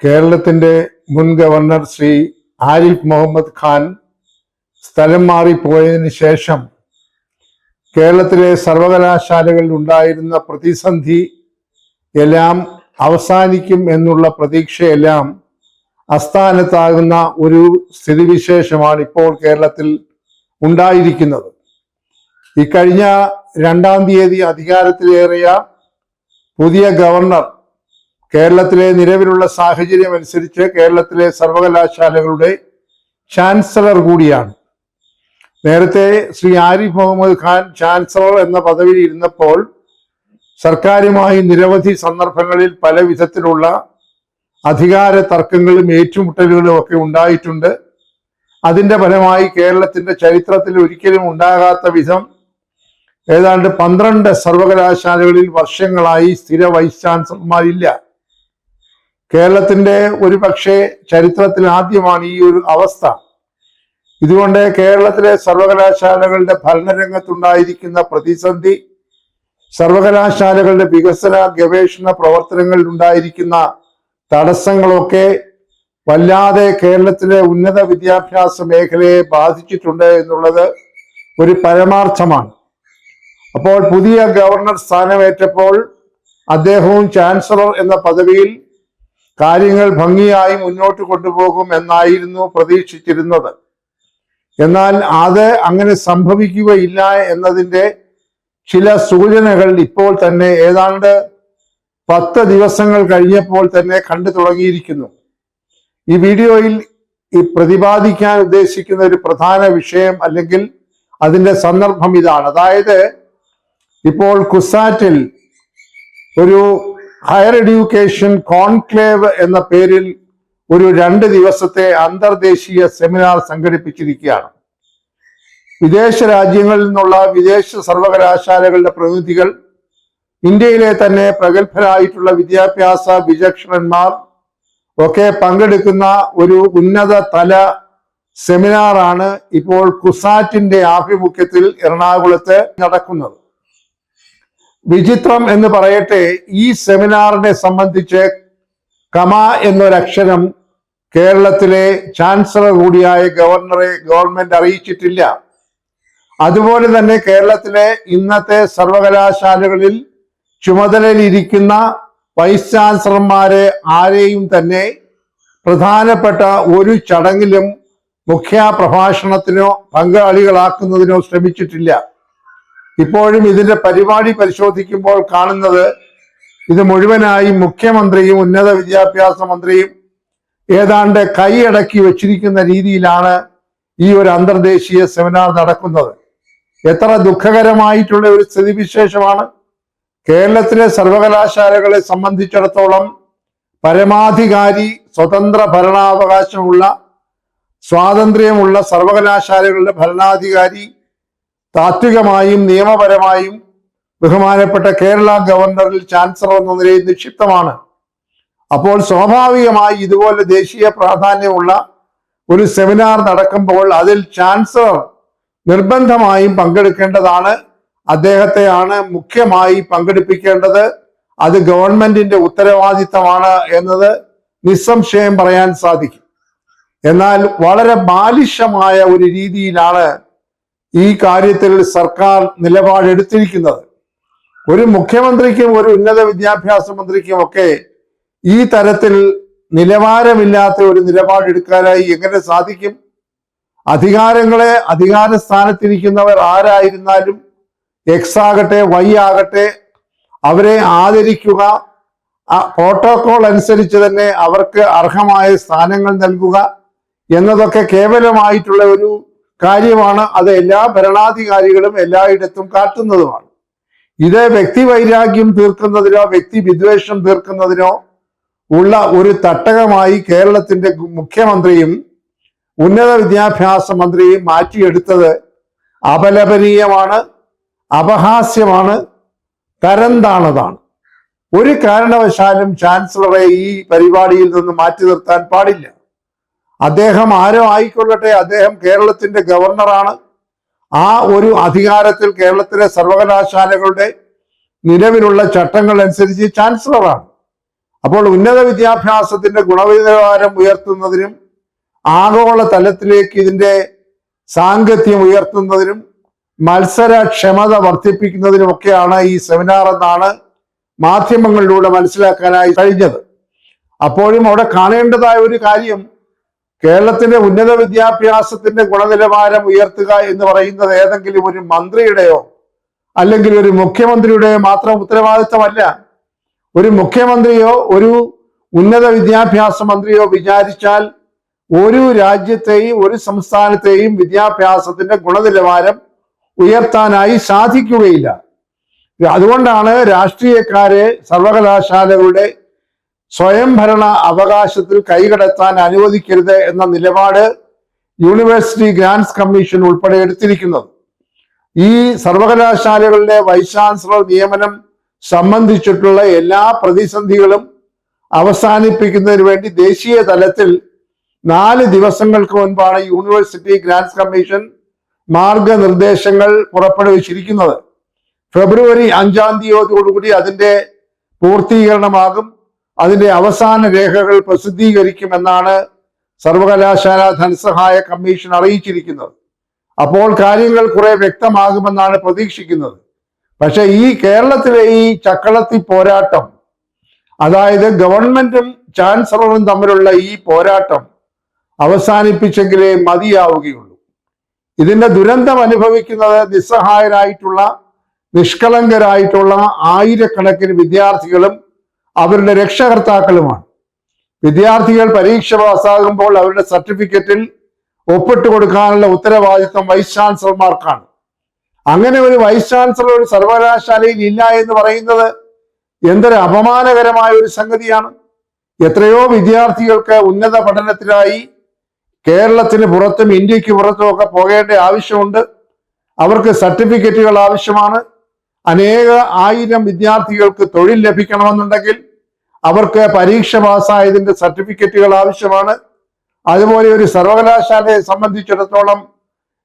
കേരളത്തിന്റെ മുൻ ഗവർണർ ശ്രീ ആരിഫ് മുഹമ്മദ് ഖാൻ സ്ഥലം മാറിപ്പോയതിനു ശേഷം കേരളത്തിലെ സർവകലാശാലകളിൽ ഉണ്ടായിരുന്ന പ്രതിസന്ധി എല്ലാം അവസാനിക്കും എന്നുള്ള പ്രതീക്ഷയെല്ലാം അസ്ഥാനത്താകുന്ന ഒരു സ്ഥിതിവിശേഷമാണ് ഇപ്പോൾ കേരളത്തിൽ ഉണ്ടായിരിക്കുന്നത്. ഇക്കഴിഞ്ഞ 2-ാം തീയതി അധികാരത്തിലേറിയ പുതിയ ഗവർണർ കേരളത്തിലെ നിലവിലുള്ള സാഹചര്യം അനുസരിച്ച് കേരളത്തിലെ സർവകലാശാലകളുടെ ചാൻസലർ കൂടിയാണ്. നേരത്തെ ശ്രീ ആരിഫ് മുഹമ്മദ് ഖാൻ ചാൻസലർ എന്ന പദവിയിൽ ഇരുന്നപ്പോൾ സർക്കാരുമായി നിരവധി സന്ദർഭങ്ങളിൽ പല വിധത്തിലുള്ള അധികാര തർക്കങ്ങളും ഏറ്റുമുട്ടലുകളും ഒക്കെ ഉണ്ടായിട്ടുണ്ട്. അതിന്റെ ഫലമായി കേരളത്തിന്റെ ചരിത്രത്തിൽ ഒരിക്കലും ഉണ്ടാകാത്ത വിധം ഏതാണ്ട് 12 സർവകലാശാലകളിൽ വർഷങ്ങളായി സ്ഥിര വൈസ് ചാൻസലർമാരില്ല. കേരളത്തിന്റെ ഒരു പക്ഷേ ചരിത്രത്തിൽ ആദ്യമാണ് ഈ ഒരു അവസ്ഥ. ഇതുകൊണ്ട് കേരളത്തിലെ സർവകലാശാലകളുടെ ഭരണരംഗത്തുണ്ടായിരിക്കുന്ന പ്രതിസന്ധി, സർവകലാശാലകളുടെ വികസന ഗവേഷണ പ്രവർത്തനങ്ങളിൽ ഉണ്ടായിരിക്കുന്ന തടസ്സങ്ങളൊക്കെ വല്ലാതെ കേരളത്തിലെ ഉന്നത വിദ്യാഭ്യാസ മേഖലയെ ബാധിച്ചിട്ടുണ്ട് എന്നുള്ളത് ഒരു പരമാർത്ഥമാണ്. അപ്പോൾ പുതിയ ഗവർണർ സ്ഥാനമേറ്റപ്പോൾ അദ്ദേഹവും ചാൻസലർ എന്ന പദവിയിൽ കാര്യങ്ങൾ ഭംഗിയായി മുന്നോട്ട് കൊണ്ടുപോകും എന്നായിരുന്നു പ്രതീക്ഷിച്ചിരുന്നത്. എന്നാൽ അത് അങ്ങനെ സംഭവിക്കുകയില്ല എന്നതിൻ്റെ ചില സൂചനകൾ ഇപ്പോൾ തന്നെ ഏതാണ്ട് 10 ദിവസങ്ങൾ കഴിഞ്ഞപ്പോൾ തന്നെ കണ്ടു തുടങ്ങിയിരിക്കുന്നു. ഈ വീഡിയോയിൽ പ്രതിപാദിക്കാൻ ഉദ്ദേശിക്കുന്ന ഒരു പ്രധാന വിഷയം അല്ലെങ്കിൽ അതിൻ്റെ സന്ദർഭം ഇതാണ്. അതായത് ഇപ്പോൾ കുസാറ്റിൽ ഒരു ഹയർ എഡ്യൂക്കേഷൻ കോൺക്ലേവ് എന്ന പേരിൽ ഒരു 2 ദിവസത്തെ അന്തർദേശീയ സെമിനാർ സംഘടിപ്പിച്ചിരിക്കുകയാണ്. വിദേശ രാജ്യങ്ങളിൽ നിന്നുള്ള വിദേശ സർവകലാശാലകളുടെ പ്രതിനിധികൾ, ഇന്ത്യയിലെ തന്നെ പ്രഗത്ഭരായിട്ടുള്ള വിദ്യാഭ്യാസ വിചക്ഷണന്മാർ ഒക്കെ പങ്കെടുക്കുന്ന ഒരു ഉന്നത തല സെമിനാറാണ് ഇപ്പോൾ കുസാറ്റിന്റെ ആഭിമുഖ്യത്തിൽ എറണാകുളത്ത് നടക്കുന്നത്. വിചിത്രം എന്ന് പറയട്ടെ, ഈ സെമിനാറിനെ സംബന്ധിച്ച് കമ എന്നൊരക്ഷരം കേരളത്തിലെ ചാൻസലർ കൂടിയായ ഗവർണറെ ഗവൺമെന്റ് അറിയിച്ചിട്ടില്ല. അതുപോലെ തന്നെ കേരളത്തിലെ ഇന്നത്തെ സർവകലാശാലകളിൽ ചുമതലയിലിരിക്കുന്ന വൈസ് ചാൻസലർമാരെ ആരെയും തന്നെ പ്രധാനപ്പെട്ട ഒരു ചടങ്ങിലും മുഖ്യ പ്രഭാഷണത്തിനോ പങ്കാളികളാക്കുന്നതിനോ ശ്രമിച്ചിട്ടില്ല. ഇപ്പോഴും ഇതിന്റെ പരിപാടി പരിശോധിക്കുമ്പോൾ കാണുന്നത് ഇത് മുഴുവനായി മുഖ്യമന്ത്രിയും ഉന്നത വിദ്യാഭ്യാസ മന്ത്രിയും ഏതാണ്ട് കൈയടക്കി വച്ചിരിക്കുന്ന രീതിയിലാണ് ഈ ഒരു അന്തർദേശീയ സെമിനാർ നടക്കുന്നത്. എത്ര ദുഃഖകരമായിട്ടുള്ള ഒരു സ്ഥിതിവിശേഷമാണ്. കേരളത്തിലെ സർവകലാശാലകളെ സംബന്ധിച്ചിടത്തോളം പരമാധികാരി, സ്വതന്ത്ര ഭരണാവകാശമുള്ള, സ്വാതന്ത്ര്യമുള്ള സർവകലാശാലകളുടെ ഭരണാധികാരി താത്വികമായും നിയമപരമായും ബഹുമാനപ്പെട്ട കേരള ഗവർണറിൽ ചാൻസലർ എന്ന നിലയിൽ നിക്ഷിപ്തമാണ്. അപ്പോൾ സ്വാഭാവികമായി ഇതുപോലെ ദേശീയ പ്രാധാന്യമുള്ള ഒരു സെമിനാർ നടക്കുമ്പോൾ അതിൽ ചാൻസലർ നിർബന്ധമായും പങ്കെടുക്കേണ്ടതാണ്. അദ്ദേഹത്തെയാണ് മുഖ്യമായി പങ്കെടുപ്പിക്കേണ്ടത്. അത് ഗവൺമെന്റിന്റെ ഉത്തരവാദിത്തമാണ് എന്നത് നിസ്സംശയം പറയാൻ സാധിക്കും. എന്നാൽ വളരെ ബാലിശമായ ഒരു രീതിയിലാണ് ഈ കാര്യത്തിൽ സർക്കാർ നിലപാടെടുത്തിരിക്കുന്നത്. ഒരു മുഖ്യമന്ത്രിക്കും ഒരു ഉന്നത വിദ്യാഭ്യാസ മന്ത്രിക്കും ഒക്കെ ഈ തരത്തിൽ നിലവാരമില്ലാത്ത ഒരു നിലപാടെടുക്കാനായി എങ്ങനെ സാധിക്കും? അധികാര സ്ഥാനത്തിരിക്കുന്നവർ ആരായിരുന്നാലും, എക്സ് ആകട്ടെ വൈ ആകട്ടെ, അവരെ ആദരിക്കുക, പ്രോട്ടോകോൾ അനുസരിച്ച് തന്നെ അവർക്ക് അർഹമായ സ്ഥാനങ്ങൾ നൽകുക എന്നതൊക്കെ കേവലമായിട്ടുള്ള ഒരു കാര്യമാണ്. അത് എല്ലാ ഭരണാധികാരികളും എല്ലായിടത്തും കാട്ടുന്നതുമാണ്. ഇത് വ്യക്തിവൈരാഗ്യം തീർക്കുന്നതിനോ വ്യക്തി വിദ്വേഷം തീർക്കുന്നതിനോ ഉള്ള ഒരു തട്ടകമായി കേരളത്തിന്റെ മുഖ്യമന്ത്രിയും ഉന്നത വിദ്യാഭ്യാസ മന്ത്രിയും മാറ്റിയെടുത്തത് അപലപനീയമാണ്, അപഹാസ്യമാണ്, തരംതാണതാണ്. ഒരു കാരണവശാലും ചാൻസലറെ ഈ പരിപാടിയിൽ നിന്ന് മാറ്റി നിർത്താൻ പാടില്ല. അദ്ദേഹം ആരോ ആയിക്കൊള്ളട്ടെ, അദ്ദേഹം കേരളത്തിന്റെ ഗവർണറാണ്. ആ ഒരു അധികാരത്തിൽ കേരളത്തിലെ സർവകലാശാലകളുടെ നിലവിലുള്ള ചട്ടങ്ങൾ അനുസരിച്ച് ചാൻസലറാണ്. അപ്പോൾ ഉന്നത വിദ്യാഭ്യാസത്തിന്റെ ഗുണനിലവാരം ഉയർത്തുന്നതിനും ആഗോള തലത്തിലേക്ക് ഇതിന്റെ സാങ്കത്യം ഉയർത്തുന്നതിനും മത്സരക്ഷമത വർദ്ധിപ്പിക്കുന്നതിനുമൊക്കെയാണ് ഈ സെമിനാർ എന്നാണ് മാധ്യമങ്ങളിലൂടെ മനസ്സിലാക്കാനായി കഴിഞ്ഞത്. അപ്പോഴും അവിടെ കാണേണ്ടതായ ഒരു കാര്യം, കേരളത്തിന്റെ ഉന്നത വിദ്യാഭ്യാസത്തിന്റെ ഗുണനിലവാരം ഉയർത്തുക എന്ന് പറയുന്നത് ഏതെങ്കിലും ഒരു മന്ത്രിയുടെയോ അല്ലെങ്കിൽ ഒരു മുഖ്യമന്ത്രിയുടെയോ മാത്രം ഉത്തരവാദിത്തമല്ല. ഒരു മുഖ്യമന്ത്രിയോ ഒരു ഉന്നത വിദ്യാഭ്യാസ മന്ത്രിയോ വിചാരിച്ചാൽ ഒരു രാജ്യത്തെയും ഒരു സംസ്ഥാനത്തെയും വിദ്യാഭ്യാസത്തിന്റെ ഗുണനിലവാരം ഉയർത്താനായി സാധിക്കുകയില്ല. അതുകൊണ്ടാണ് രാഷ്ട്രീയക്കാരെ സർവകലാശാലകളുടെ സ്വയംഭരണ അവകാശത്തിൽ കൈകടത്താൻ അനുവദിക്കരുത് എന്ന നിലപാട് യൂണിവേഴ്സിറ്റി ഗ്രാന്റ്സ് കമ്മീഷൻ ഉൾപ്പെടെ എടുത്തിരിക്കുന്നത്. ഈ സർവകലാശാലകളുടെ വൈസ് ചാൻസലർ നിയമനം സംബന്ധിച്ചിട്ടുള്ള എല്ലാ പ്രതിസന്ധികളും അവസാനിപ്പിക്കുന്നതിന് വേണ്ടി ദേശീയ തലത്തിൽ 4 ദിവസങ്ങൾക്ക് മുൻപാണ് യൂണിവേഴ്സിറ്റി ഗ്രാന്റ്സ് കമ്മീഷൻ മാർഗനിർദ്ദേശങ്ങൾ പുറപ്പെടുവിച്ചിരിക്കുന്നത്. ഫെബ്രുവരി 5-ാം തീയതിയോടുകൂടി അതിന്റെ പൂർത്തീകരണമാകും. അതിന്റെ അവസാന രേഖകൾ പ്രസിദ്ധീകരിക്കുമെന്നാണ് സർവകലാശാല ധനസഹായ കമ്മീഷൻ അറിയിച്ചിരിക്കുന്നത്. അപ്പോൾ കാര്യങ്ങൾ കുറെ വ്യക്തമാകുമെന്നാണ് പ്രതീക്ഷിക്കുന്നത്. പക്ഷെ ഈ കേരളത്തിലെ ഈ ചക്കളത്തി പോരാട്ടം, അതായത് ഗവൺമെന്റും ചാൻസലറും തമ്മിലുള്ള ഈ പോരാട്ടം അവസാനിപ്പിച്ചെങ്കിലേ മതിയാവുകയുള്ളൂ. ഇതിന്റെ ദുരന്തം അനുഭവിക്കുന്നത് നിസ്സഹായരായിട്ടുള്ള നിഷ്കളങ്കരായിട്ടുള്ള ആയിരക്കണക്കിന് വിദ്യാർത്ഥികളും അവരുടെ രക്ഷകർത്താക്കളുമാണ്. വിദ്യാർത്ഥികൾ പരീക്ഷ പാസ്സാകുമ്പോൾ അവരുടെ സർട്ടിഫിക്കറ്റിൽ ഒപ്പിട്ട് കൊടുക്കാനുള്ള ഉത്തരവാദിത്വം വൈസ് ചാൻസലർമാർക്കാണ്. അങ്ങനെ ഒരു വൈസ് ചാൻസലർ ഒരു സർവകലാശാലയിൽ ഇല്ല എന്ന് പറയുന്നത് എന്തൊരു അപമാനകരമായ ഒരു സംഗതിയാണ്. എത്രയോ വിദ്യാർത്ഥികൾക്ക് ഉന്നത പഠനത്തിനായി കേരളത്തിന് പുറത്തും ഇന്ത്യക്ക് പുറത്തും ഒക്കെ പോകേണ്ട ആവശ്യമുണ്ട്. അവർക്ക് സർട്ടിഫിക്കറ്റുകൾ ആവശ്യമാണ്. അനേക ആയിരം വിദ്യാർത്ഥികൾക്ക് തൊഴിൽ ലഭിക്കണമെന്നുണ്ടെങ്കിൽ അവർക്ക് പരീക്ഷ പാസ്സായതിന്റെ സർട്ടിഫിക്കറ്റുകൾ ആവശ്യമാണ്. അതുപോലെ ഒരു സർവകലാശാലയെ സംബന്ധിച്ചിടത്തോളം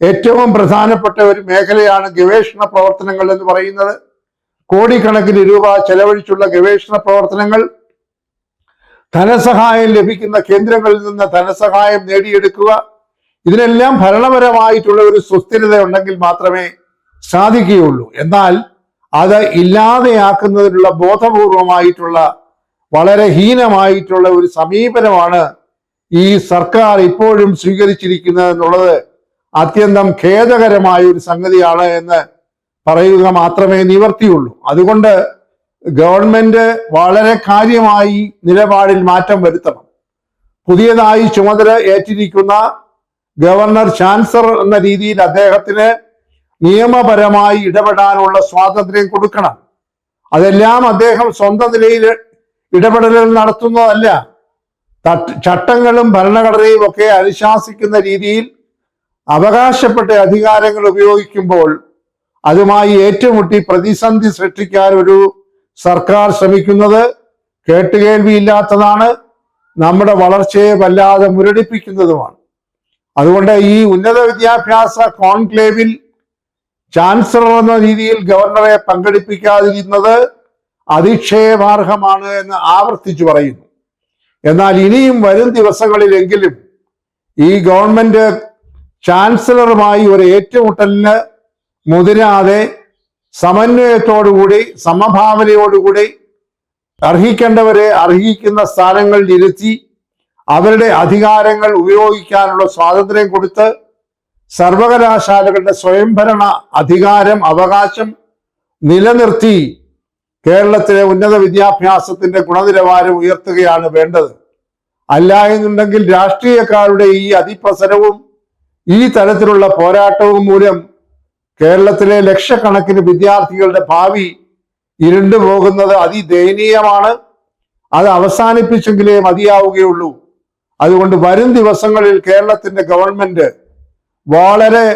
ഏറ്റവും പ്രധാനപ്പെട്ട ഒരു മേഖലയാണ് ഗവേഷണ പ്രവർത്തനങ്ങൾ എന്ന് പറയുന്നത്. കോടിക്കണക്കിന് രൂപ ചെലവഴിച്ചുള്ള ഗവേഷണ പ്രവർത്തനങ്ങൾ, ധനസഹായം ലഭിക്കുന്ന കേന്ദ്രങ്ങളിൽ നിന്ന് ധനസഹായം നേടിയെടുക്കുക, ഇതിനെല്ലാം ഭരണപരമായിട്ടുള്ള ഒരു സുസ്ഥിരത ഉണ്ടെങ്കിൽ മാത്രമേ സാധിക്കുകയുള്ളൂ. എന്നാൽ അത് ഇല്ലാതെയാക്കുന്നതിനുള്ള ബോധപൂർവമായിട്ടുള്ള വളരെ ഹീനമായിട്ടുള്ള ഒരു സമീപനമാണ് ഈ സർക്കാർ ഇപ്പോഴും സ്വീകരിച്ചിരിക്കുന്നത് എന്നുള്ളത് അത്യന്തം ഖേദകരമായ ഒരു സംഗതിയാണ് എന്ന് പറയുക മാത്രമേ നിവർത്തിയുള്ളൂ. അതുകൊണ്ട് ഗവൺമെന്റ് വളരെ കാര്യമായി നിലപാടിൽ മാറ്റം വരുത്തണം. പുതിയതായി ചുമതല ഏറ്റിരിക്കുന്ന ഗവർണർ ചാൻസലർ എന്ന രീതിയിൽ അദ്ദേഹത്തിന് നിയമപരമായി ഇടപെടാനുള്ള സ്വാതന്ത്ര്യം കൊടുക്കണം. അതെല്ലാം അദ്ദേഹം സ്വന്തം നിലയിൽ ഇടപെടലുകൾ നടത്തുന്നതല്ല. ചട്ടങ്ങളും ഭരണഘടനയും ഒക്കെ അനുശാസിക്കുന്ന രീതിയിൽ അവകാശപ്പെട്ട അധികാരങ്ങൾ ഉപയോഗിക്കുമ്പോൾ അതുമായി ഏറ്റുമുട്ടി പ്രതിസന്ധി സൃഷ്ടിക്കാൻ ഒരു സർക്കാർ ശ്രമിക്കുന്നത് കേട്ടുകേൾവിയില്ലാത്തതാണ്, നമ്മുടെ വളർച്ചയെ വല്ലാതെ മുരടിപ്പിക്കുന്നതുമാണ്. അതുകൊണ്ട് ഈ ഉന്നത വിദ്യാഭ്യാസ കോൺക്ലേവിൽ ചാൻസലർ എന്ന രീതിയിൽ ഗവർണറെ പങ്കെടുപ്പിക്കാതിരുന്നത് അധിക്ഷേപാർഹമാണ് എന്ന് ആവർത്തിച്ചു പറയുന്നു. എന്നാൽ ഇനിയും വരും ദിവസങ്ങളിലെങ്കിലും ഈ ഗവൺമെന്റ് ചാൻസലറുമായി ഒരു ഏറ്റുമുട്ടലിന് മുതിരാതെ സമന്വയത്തോടുകൂടി സമഭാവനയോടുകൂടി അർഹിക്കേണ്ടവരെ അർഹിക്കുന്ന സ്ഥാനങ്ങളിൽ ഇരുത്തി അവരുടെ അധികാരങ്ങൾ ഉപയോഗിക്കാനുള്ള സ്വാതന്ത്ര്യം കൊടുത്ത് സർവകലാശാലകളുടെ സ്വയംഭരണ അധികാരം അവകാശം നിലനിർത്തി കേരളത്തിലെ ഉന്നത വിദ്യാഭ്യാസത്തിന്റെ ഗുണനിലവാരം ഉയർത്തുകയാണ് വേണ്ടത്. അല്ല എന്നുണ്ടെങ്കിൽ രാഷ്ട്രീയക്കാരുടെ ഈ അതിപ്രസരവും ഈ തരത്തിലുള്ള പോരാട്ടവും മൂലം കേരളത്തിലെ ലക്ഷക്കണക്കിന് വിദ്യാർത്ഥികളുടെ ഭാവി ഇരുണ്ടു പോകുന്നത് അതിദയനീയമാണ്. അത് അവസാനിപ്പിച്ചെങ്കിലേ മതിയാവുകയുള്ളൂ. അതുകൊണ്ട് വരും ദിവസങ്ങളിൽ കേരളത്തിന്റെ ഗവൺമെന്റ് വളരെ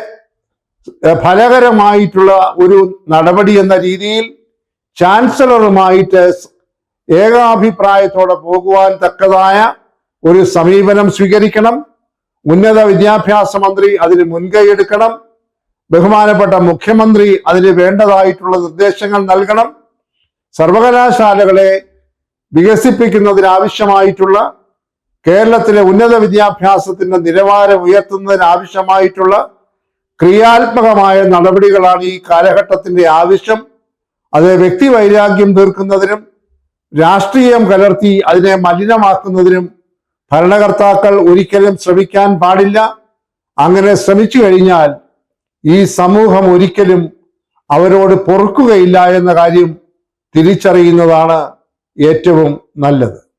ഫലകരമായിട്ടുള്ള ഒരു നടപടി എന്ന രീതിയിൽ ചാൻസലറുമായിട്ട് ഏകാഭിപ്രായത്തോടെ പോകുവാൻ തക്കതായ ഒരു സമീപനം സ്വീകരിക്കണം. ഉന്നത വിദ്യാഭ്യാസ മന്ത്രി അതിന് മുൻകൈ എടുക്കണം. ബഹുമാനപ്പെട്ട മുഖ്യമന്ത്രി അതിന് വേണ്ടതായിട്ടുള്ള നിർദ്ദേശങ്ങൾ നൽകണം. സർവകലാശാലകളെ വികസിപ്പിക്കുന്നതിനാവശ്യമായിട്ടുള്ള, കേരളത്തിലെ ഉന്നത വിദ്യാഭ്യാസത്തിന്റെ നിലവാരം ഉയർത്തുന്നതിനാവശ്യമായിട്ടുള്ള ക്രിയാത്മകമായ നടപടികളാണ് ഈ കാലഘട്ടത്തിന്റെ ആവശ്യം. അത് വ്യക്തിവൈരാഗ്യം തീർക്കുന്നതിനും രാഷ്ട്രീയം കലർത്തി അതിനെ മലിനമാക്കുന്നതിനും ഭരണകർത്താക്കൾ ഒരിക്കലും ശ്രമിക്കാൻ പാടില്ല. അങ്ങനെ ശ്രമിച്ചു കഴിഞ്ഞാൽ ഈ സമൂഹം ഒരിക്കലും അവരോട് പൊറുക്കുകയില്ല എന്ന കാര്യം തിരിച്ചറിയുന്നതാണ് ഏറ്റവും നല്ലത്.